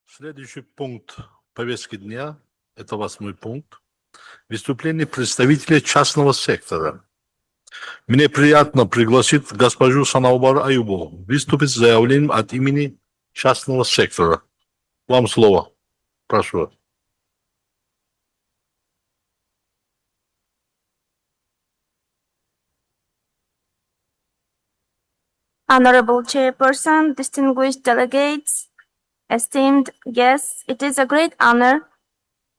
Следующий пункт повестки дня, это 8-й пункт, выступление представителей частного сектора. Мне приятно пригласить госпожу Санаубар Аюбову выступить с заявлением от имени частного сектора. Вам слово. Прошу вас. Honorable Chairperson, distinguished delegates, esteemed guests, it is a great honor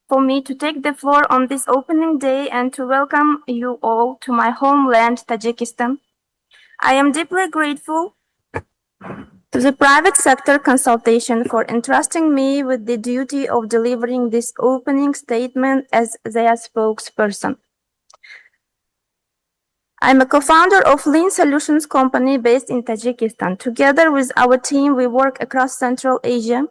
for me to take the floor on this opening day and to welcome you all to my homeland, Tajikistan. I am deeply grateful to the private sector consultation for entrusting me with the duty of delivering this opening statement as their spokesperson. I'm a co-founder of Lean Solutions company based in Tajikistan. Together with our team, we work across Central Asia,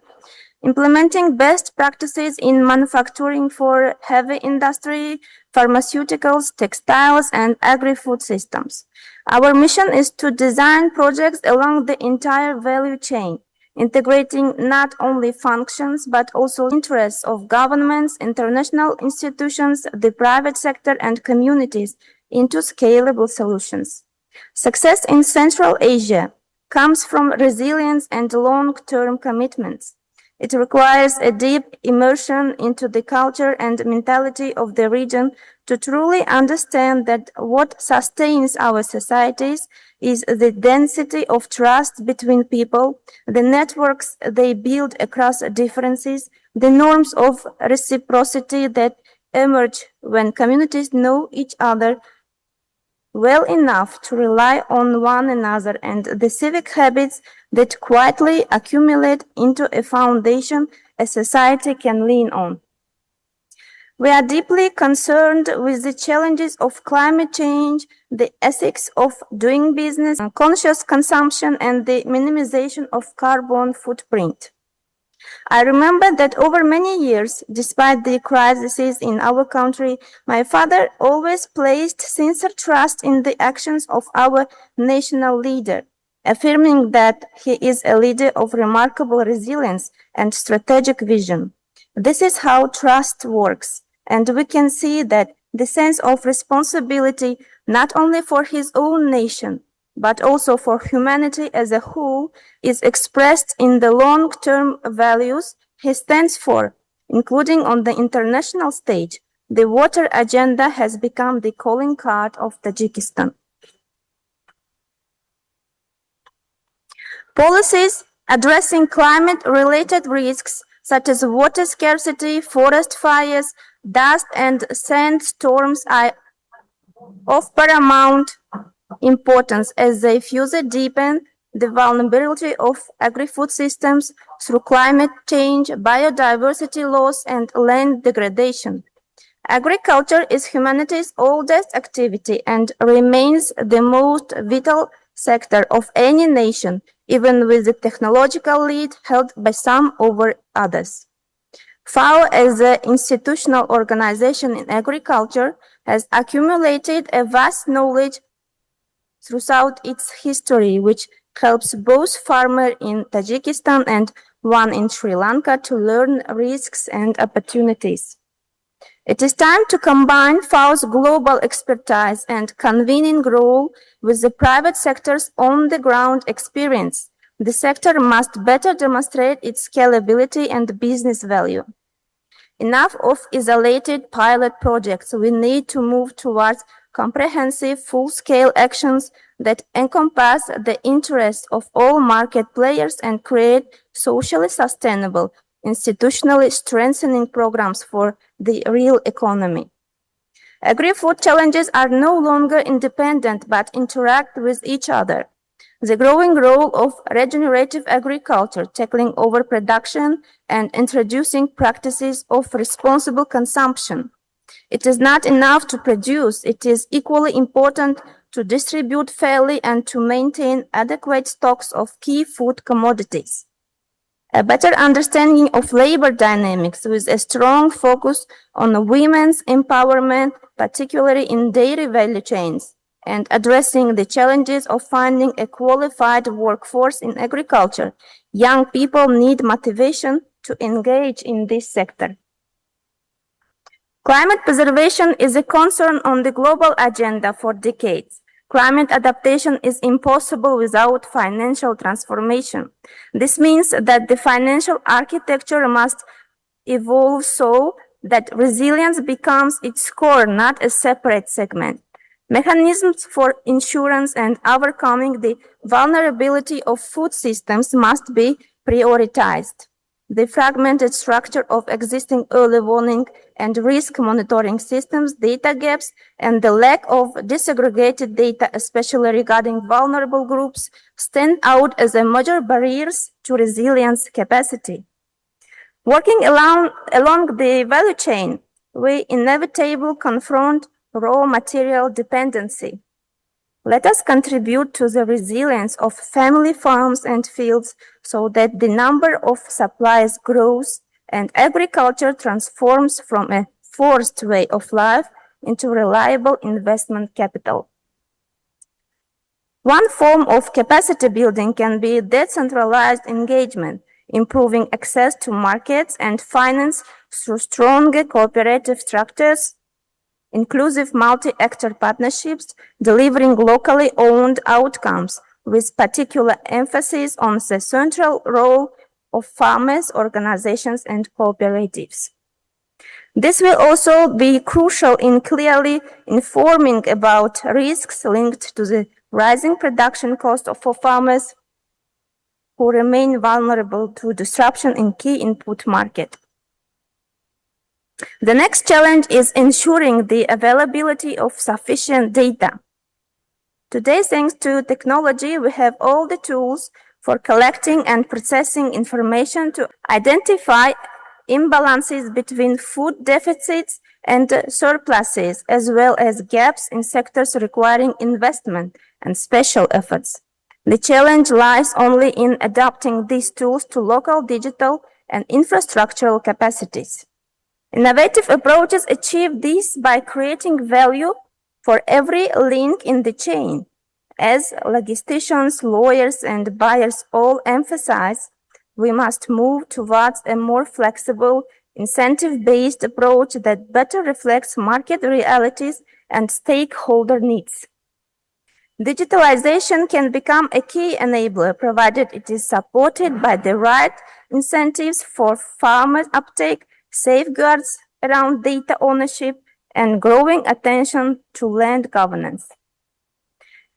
implementing best practices in manufacturing for heavy industry, pharmaceuticals, textiles, and agri-food systems. Our mission is to design projects along the entire value chain, integrating not only functions, but also interests of governments, international institutions, the private sector, and communities into scalable solutions. Success in Central Asia comes from resilience and long-term commitments. It requires a deep immersion into the culture and mentality of the region to truly understand that what sustains our societies is the density of trust between people, the networks they build across differences, the norms of reciprocity that emerge when communities know each other well enough to rely on one another, and the civic habits that quietly accumulate into a foundation a society can lean on. We are deeply concerned with the challenges of climate change, the ethics of doing business, conscious consumption, and the minimization of carbon footprint. I remember that over many years, despite the crises in our country, my father always placed sincere trust in the actions of our national leader, affirming that he is a leader of remarkable resilience and strategic vision. This is how trust works, and we can see that the sense of responsibility not only for his own nation, but also for humanity as a whole, is expressed in the long-term values he stands for, including on the international stage. The water agenda has become the calling card of Tajikistan. Policies addressing climate-related risks such as water scarcity, forest fires, dust and sandstorms are of paramount importance as they further deepen the vulnerability of agri-food systems through climate change, biodiversity loss, and land degradation. Agriculture is humanity's oldest activity and remains the most vital sector of any nation, even with the technological lead held by some over others. FAO, as an institutional organization in agriculture, has accumulated a vast knowledge throughout its history, which helps both farmers in Tajikistan and one in Sri Lanka to learn risks and opportunities. It is time to combine FAO's global expertise and convening role with the private sector's on-the-ground experience. The sector must better demonstrate its scalability and business value. Enough of isolated pilot projects. We need to move towards comprehensive, full-scale actions that encompass the interests of all market players and create socially sustainable, institutionally strengthening programs for the real economy. Agri-food challenges are no longer independent but interact with each other. The growing role of regenerative agriculture, tackling overproduction and introducing practices of responsible consumption. It is not enough to produce, it is equally important to distribute fairly and to maintain adequate stocks of key food commodities. A better understanding of labor dynamics with a strong focus on women's empowerment, particularly in dairy value chains, and addressing the challenges of finding a qualified workforce in agriculture. Young people need motivation to engage in this sector. Climate preservation is a concern on the global agenda for decades. Climate adaptation is impossible without financial transformation. This means that the financial architecture must evolve so that resilience becomes its core, not a separate segment. Mechanisms for insurance and overcoming the vulnerability of food systems must be prioritized. The fragmented structure of existing early warning and risk monitoring systems, data gaps, and the lack of disaggregated data, especially regarding vulnerable groups, stand out as a major barriers to resilience capacity. Working along the value chain, we inevitably confront raw material dependency. Let us contribute to the resilience of family farms and fields so that the number of supplies grows and agriculture transforms from a forced way of life into reliable investment capital. One form of capacity building can be decentralized engagement, improving access to markets and finance through stronger cooperative structures, inclusive multi-actor partnerships, delivering locally owned outcomes with particular emphasis on the central role of farmers, organizations, and cooperatives. This will also be crucial in clearly informing about risks linked to the rising production cost for farmers who remain vulnerable to disruption in key input market. The next challenge is ensuring the availability of sufficient data. Today, thanks to technology, we have all the tools for collecting and processing information to identify imbalances between food deficits and surpluses, as well as gaps in sectors requiring investment and special efforts. The challenge lies only in adapting these tools to local digital and infrastructural capacities. Innovative approaches achieve this by creating value for every link in the chain. As logisticians, lawyers, and buyers all emphasize, we must move towards a more flexible, incentive-based approach that better reflects market realities and stakeholder needs. Digitalization can become a key enabler, provided it is supported by the right incentives for farmer uptake, safeguards around data ownership, and growing attention to land governance.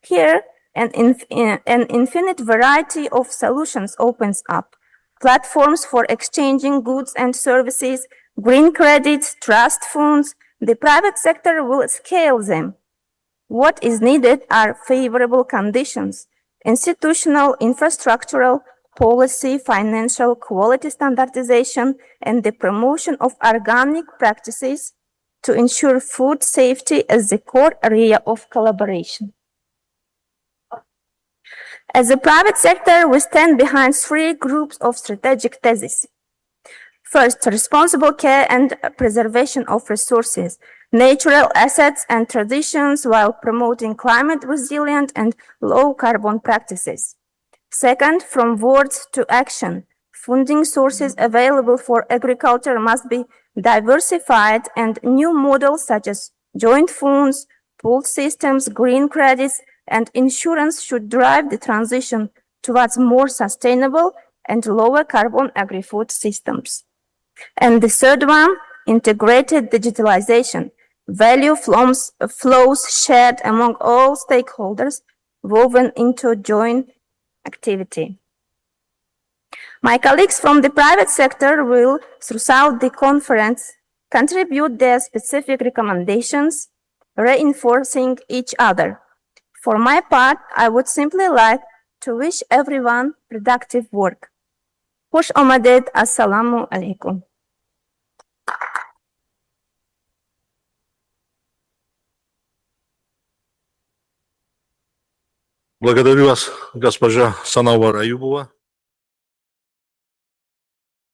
Here, an infinite variety of solutions opens up. Platforms for exchanging goods and services, green credits, trust funds, the private sector will scale them. What is needed are favorable conditions, institutional, infrastructural, policy, financial, quality standardization, and the promotion of organic practices to ensure food safety as the core area of collaboration. As a private sector, we stand behind three groups of strategic theses. First, responsible care and preservation of resources, natural assets and traditions while promoting climate resilient and low carbon practices. Second, from words to action, funding sources available for agriculture must be diversified and new models such as joint funds, pooled systems, green credits, and insurance should drive the transition towards more sustainable and lower carbon agri-food systems. And the third one, integrated digitalization, value flows shared among all stakeholders, woven into joint activity. My colleagues from the private sector will, throughout the conference, contribute their specific recommendations, reinforcing each other. For my part, I would simply like to wish everyone productive work. Хуш омадед, ассаламу алейкум. Благодарю вас, госпожа Санаубар Аюбова.